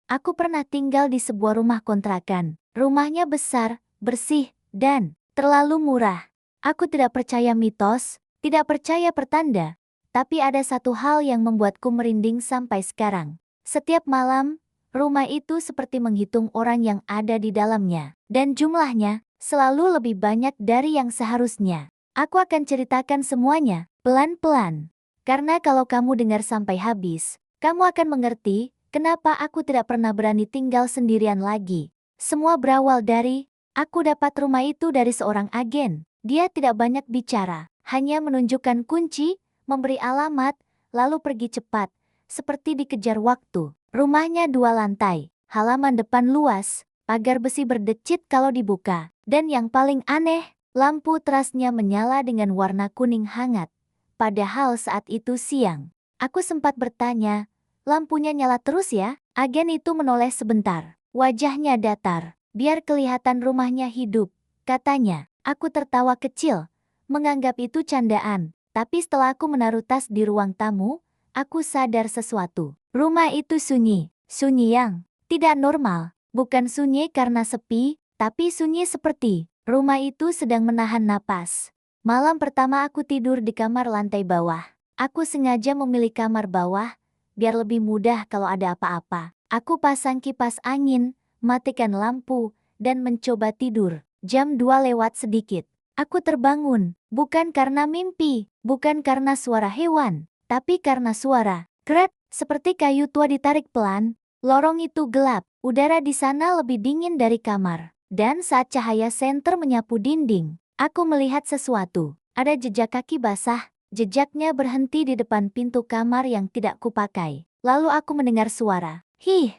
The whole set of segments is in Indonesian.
Aku pernah tinggal di sebuah rumah kontrakan. Rumahnya besar, bersih, dan terlalu murah. Aku tidak percaya mitos, tidak percaya pertanda. Tapi ada satu hal yang membuatku merinding sampai sekarang. Setiap malam, rumah itu seperti menghitung orang yang ada di dalamnya. Dan jumlahnya selalu lebih banyak dari yang seharusnya. Aku akan ceritakan semuanya, pelan-pelan. Karena kalau kamu dengar sampai habis, kamu akan mengerti kenapa aku tidak pernah berani tinggal sendirian lagi. Semua berawal dari, aku dapat rumah itu dari seorang agen. Dia tidak banyak bicara, hanya menunjukkan kunci, memberi alamat, lalu pergi cepat, seperti dikejar waktu. Rumahnya 2 lantai, halaman depan luas, pagar besi berdecit kalau dibuka. Dan yang paling aneh, lampu terasnya menyala dengan warna kuning hangat. Padahal saat itu siang. Aku sempat bertanya, lampunya nyala terus ya? Agen itu menoleh sebentar. Wajahnya datar, biar kelihatan rumahnya hidup. Katanya, aku tertawa kecil, menganggap itu candaan. Tapi setelah aku menaruh tas di ruang tamu, aku sadar sesuatu. Rumah itu sunyi, sunyi yang tidak normal. Bukan sunyi karena sepi, tapi sunyi seperti rumah itu sedang menahan napas. Malam pertama aku tidur di kamar lantai bawah. Aku sengaja memilih kamar bawah, biar lebih mudah kalau ada apa-apa. Aku pasang kipas angin, matikan lampu, dan mencoba tidur. Jam 2 lewat sedikit. Aku terbangun, bukan karena mimpi, bukan karena suara hewan, tapi karena suara krek, seperti kayu tua ditarik pelan. Lorong itu gelap, udara di sana lebih dingin dari kamar. Dan saat cahaya senter menyapu dinding, aku melihat sesuatu. Ada jejak kaki basah, jejaknya berhenti di depan pintu kamar yang tidak kupakai. Lalu aku mendengar suara, hih,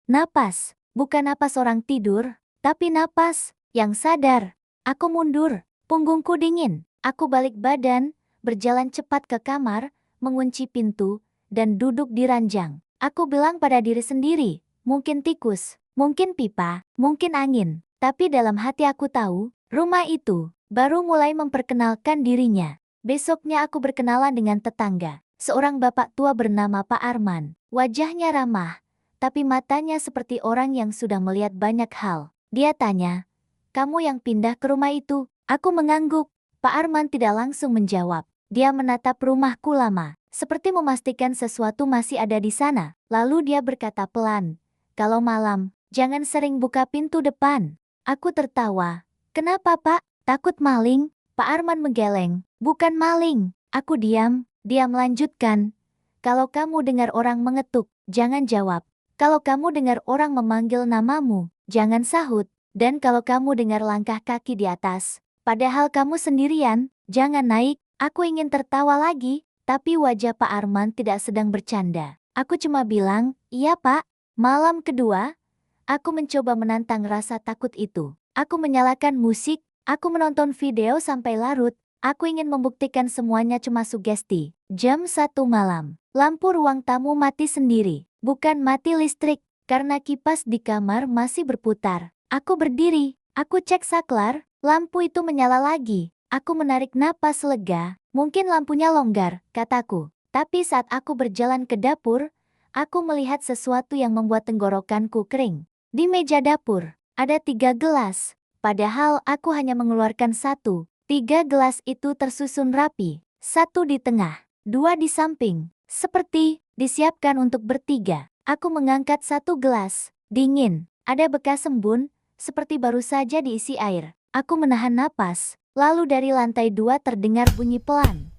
napas. Bukan napas orang tidur, tapi napas yang sadar. Aku mundur, punggungku dingin. Aku balik badan, berjalan cepat ke kamar, mengunci pintu, dan duduk di ranjang. Aku bilang pada diri sendiri, mungkin tikus, mungkin pipa, mungkin angin. Tapi dalam hati aku tahu, rumah itu baru mulai memperkenalkan dirinya. Besoknya aku berkenalan dengan tetangga, seorang bapak tua bernama Pak Arman. Wajahnya ramah, tapi matanya seperti orang yang sudah melihat banyak hal. Dia tanya, "Kamu yang pindah ke rumah itu?" Aku mengangguk. Pak Arman tidak langsung menjawab. Dia menatap rumahku lama, seperti memastikan sesuatu masih ada di sana. Lalu dia berkata pelan, "Kalau malam, jangan sering buka pintu depan." Aku tertawa. "Kenapa, Pak? Takut maling?" Pak Arman menggeleng. "Bukan maling." Aku diam. Dia melanjutkan, "Kalau kamu dengar orang mengetuk, jangan jawab. Kalau kamu dengar orang memanggil namamu, jangan sahut. Dan kalau kamu dengar langkah kaki di atas, padahal kamu sendirian, jangan naik." Aku ingin tertawa lagi, tapi wajah Pak Arman tidak sedang bercanda. Aku cuma bilang, "Iya, Pak." Malam kedua, aku mencoba menantang rasa takut itu. Aku menyalakan musik, aku menonton video sampai larut. Aku ingin membuktikan semuanya cuma sugesti. Jam 1 malam, lampu ruang tamu mati sendiri. Bukan mati listrik, karena kipas di kamar masih berputar. Aku berdiri, aku cek saklar, lampu itu menyala lagi. Aku menarik napas lega, mungkin lampunya longgar, kataku. Tapi saat aku berjalan ke dapur, aku melihat sesuatu yang membuat tenggorokanku kering. Di meja dapur, ada 3 gelas. Padahal aku hanya mengeluarkan satu. 3 gelas itu tersusun rapi. Satu di tengah, 2 di samping. Seperti disiapkan untuk bertiga. Aku mengangkat 1 gelas. Dingin, ada bekas embun, seperti baru saja diisi air. Aku menahan napas. Lalu dari lantai 2 terdengar bunyi pelan.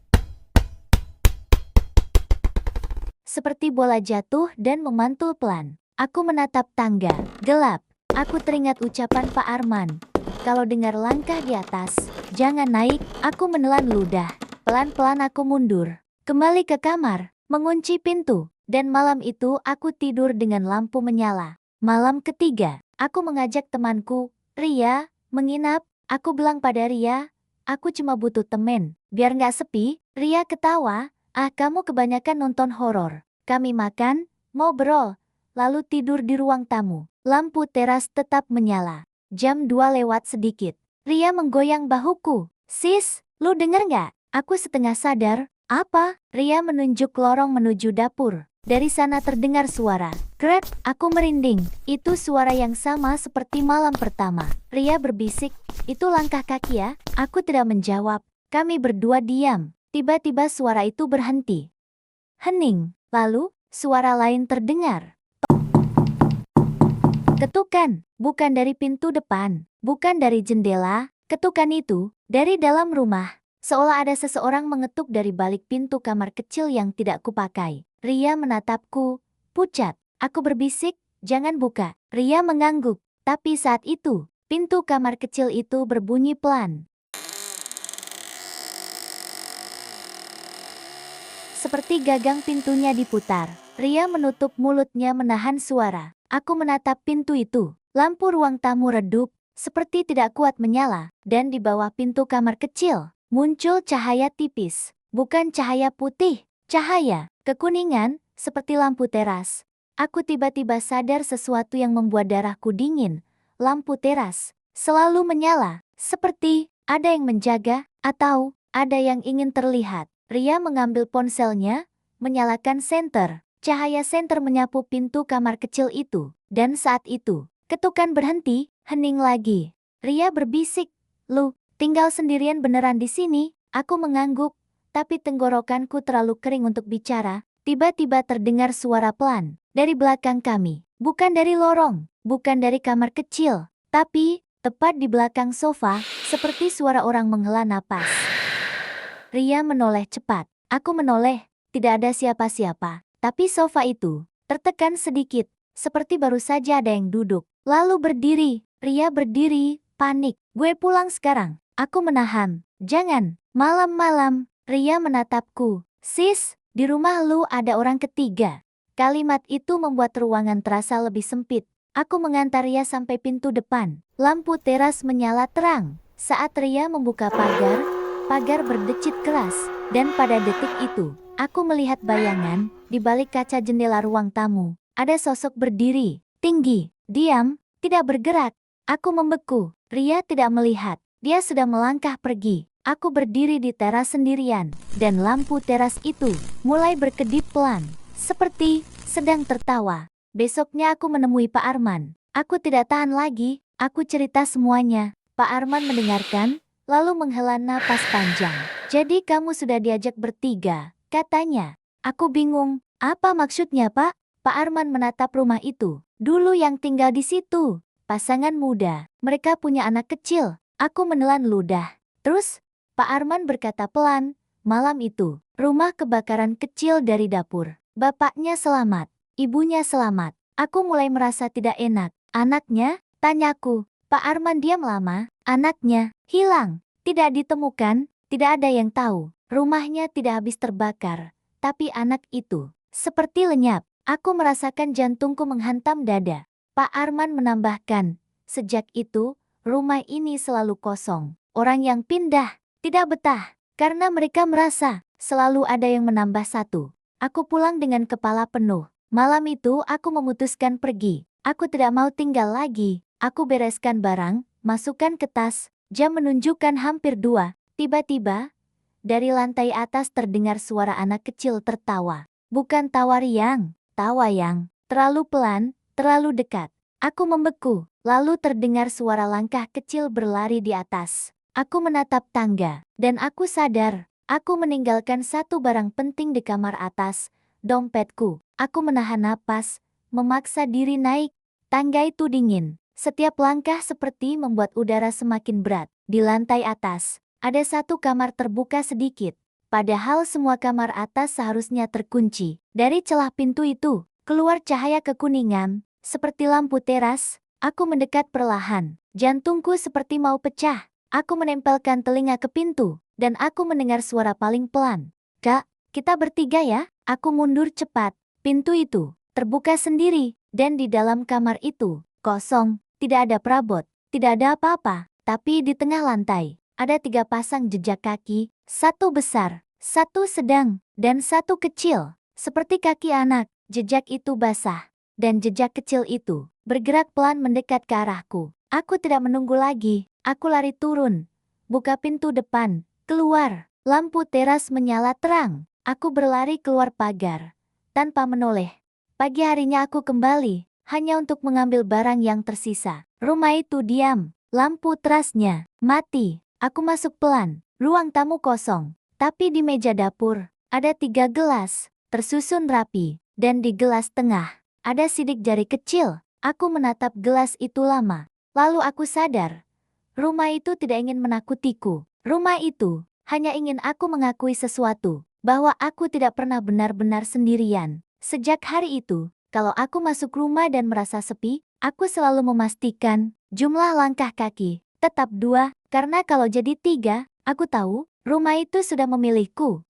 Seperti bola jatuh dan memantul pelan. Aku menatap tangga, gelap. Aku teringat ucapan Pak Arman. Kalau dengar langkah di atas, jangan naik. Aku menelan ludah. Pelan-pelan aku mundur. Kembali ke kamar, mengunci pintu. Dan malam itu aku tidur dengan lampu menyala. Malam ketiga, aku mengajak temanku, Ria, menginap. Aku bilang pada Ria, "Aku cuma butuh temen, biar nggak sepi." Ria ketawa, "Ah, kamu kebanyakan nonton horor." Kami makan, ngobrol, lalu tidur di ruang tamu. Lampu teras tetap menyala. Jam 2 lewat sedikit. Ria menggoyang bahuku. "Sis, lu denger nggak?" Aku setengah sadar. "Apa?" Ria menunjuk lorong menuju dapur. Dari sana terdengar suara. Krek, aku merinding. Itu suara yang sama seperti malam pertama. Ria berbisik, itu langkah kaki ya? Aku tidak menjawab. Kami berdua diam. Tiba-tiba suara itu berhenti. Hening. Lalu, suara lain terdengar. Ketukan, bukan dari pintu depan, bukan dari jendela. Ketukan itu, dari dalam rumah. Seolah ada seseorang mengetuk dari balik pintu kamar kecil yang tidak kupakai. Ria menatapku, pucat. Aku berbisik, jangan buka. Ria mengangguk. Tapi saat itu, pintu kamar kecil itu berbunyi pelan. Seperti gagang pintunya diputar. Ria menutup mulutnya menahan suara. Aku menatap pintu itu. Lampu ruang tamu redup, seperti tidak kuat menyala. Dan di bawah pintu kamar kecil, muncul cahaya tipis. Bukan cahaya putih, cahaya kekuningan, seperti lampu teras. Aku tiba-tiba sadar sesuatu yang membuat darahku dingin. Lampu teras selalu menyala, seperti ada yang menjaga, atau ada yang ingin terlihat. Ria mengambil ponselnya, menyalakan senter. Cahaya senter menyapu pintu kamar kecil itu. Dan saat itu, ketukan berhenti, hening lagi. Ria berbisik, "Lu, tinggal sendirian beneran di sini?" Aku mengangguk, tapi tenggorokanku terlalu kering untuk bicara. Tiba-tiba terdengar suara pelan dari belakang kami. Bukan dari lorong, bukan dari kamar kecil, tapi tepat di belakang sofa, seperti suara orang menghela napas. Ria menoleh cepat. Aku menoleh, tidak ada siapa-siapa. Tapi sofa itu tertekan sedikit, seperti baru saja ada yang duduk. Lalu berdiri. Ria berdiri, panik. "Gue pulang sekarang." Aku menahan. "Jangan, malam-malam." Ria menatapku. "Sis, di rumah lu ada orang ketiga." Kalimat itu membuat ruangan terasa lebih sempit. Aku mengantar Ria sampai pintu depan. Lampu teras menyala terang. Saat Ria membuka pagar, pagar berdecit keras. Dan pada detik itu, aku melihat bayangan di balik kaca jendela ruang tamu. Ada sosok berdiri, tinggi, diam, tidak bergerak. Aku membeku. Ria tidak melihat. Dia sudah melangkah pergi. Aku berdiri di teras sendirian, dan lampu teras itu mulai berkedip pelan, seperti sedang tertawa. Besoknya aku menemui Pak Arman. Aku tidak tahan lagi, aku cerita semuanya. Pak Arman mendengarkan, lalu menghela napas panjang. "Jadi kamu sudah diajak bertiga," katanya. Aku bingung, apa maksudnya Pak? Pak Arman menatap rumah itu. "Dulu yang tinggal di situ, pasangan muda. Mereka punya anak kecil." Aku menelan ludah. Terus, Pak Arman berkata pelan, "Malam itu, rumah kebakaran kecil dari dapur. Bapaknya selamat, ibunya selamat." Aku mulai merasa tidak enak. "Anaknya?" tanyaku. Pak Arman diam lama. "Anaknya hilang, tidak ditemukan, tidak ada yang tahu. Rumahnya tidak habis terbakar, tapi anak itu seperti lenyap." Aku merasakan jantungku menghantam dada. Pak Arman menambahkan, "Sejak itu, rumah ini selalu kosong. Orang yang pindah tidak betah, karena mereka merasa selalu ada yang menambah satu." Aku pulang dengan kepala penuh. Malam itu aku memutuskan pergi. Aku tidak mau tinggal lagi. Aku bereskan barang, masukkan ke tas. Jam menunjukkan hampir 2. Tiba-tiba, dari lantai atas terdengar suara anak kecil tertawa. Bukan tawa riang, tawa yang terlalu pelan, terlalu dekat. Aku membeku, lalu terdengar suara langkah kecil berlari di atas. Aku menatap tangga, dan aku sadar, aku meninggalkan satu barang penting di kamar atas, dompetku. Aku menahan napas, memaksa diri naik. Tangga itu dingin. Setiap langkah seperti membuat udara semakin berat. Di lantai atas, ada satu kamar terbuka sedikit. Padahal semua kamar atas seharusnya terkunci. Dari celah pintu itu, keluar cahaya kekuningan, seperti lampu teras. Aku mendekat perlahan. Jantungku seperti mau pecah. Aku menempelkan telinga ke pintu, dan aku mendengar suara paling pelan. "Kak, kita bertiga ya." Aku mundur cepat. Pintu itu terbuka sendiri, dan di dalam kamar itu, kosong, tidak ada perabot, tidak ada apa-apa. Tapi di tengah lantai, ada 3 pasang jejak kaki, satu besar, satu sedang, dan satu kecil, seperti kaki anak. Jejak itu basah, dan jejak kecil itu bergerak pelan mendekat ke arahku. Aku tidak menunggu lagi, aku lari turun, buka pintu depan, keluar. Lampu teras menyala terang. Aku berlari keluar pagar. tanpa menoleh. Pagi harinya aku kembali, hanya untuk mengambil barang yang tersisa. Rumah itu diam, lampu terasnya mati. Aku masuk pelan, ruang tamu kosong. Tapi di meja dapur, ada 3 gelas, tersusun rapi. Dan di gelas tengah, ada sidik jari kecil. Aku menatap gelas itu lama. Lalu aku sadar, rumah itu tidak ingin menakutiku. Rumah itu hanya ingin aku mengakui sesuatu, bahwa aku tidak pernah benar-benar sendirian. Sejak hari itu, kalau aku masuk rumah dan merasa sepi, aku selalu memastikan jumlah langkah kaki tetap 2, karena kalau jadi 3, aku tahu rumah itu sudah memilihku.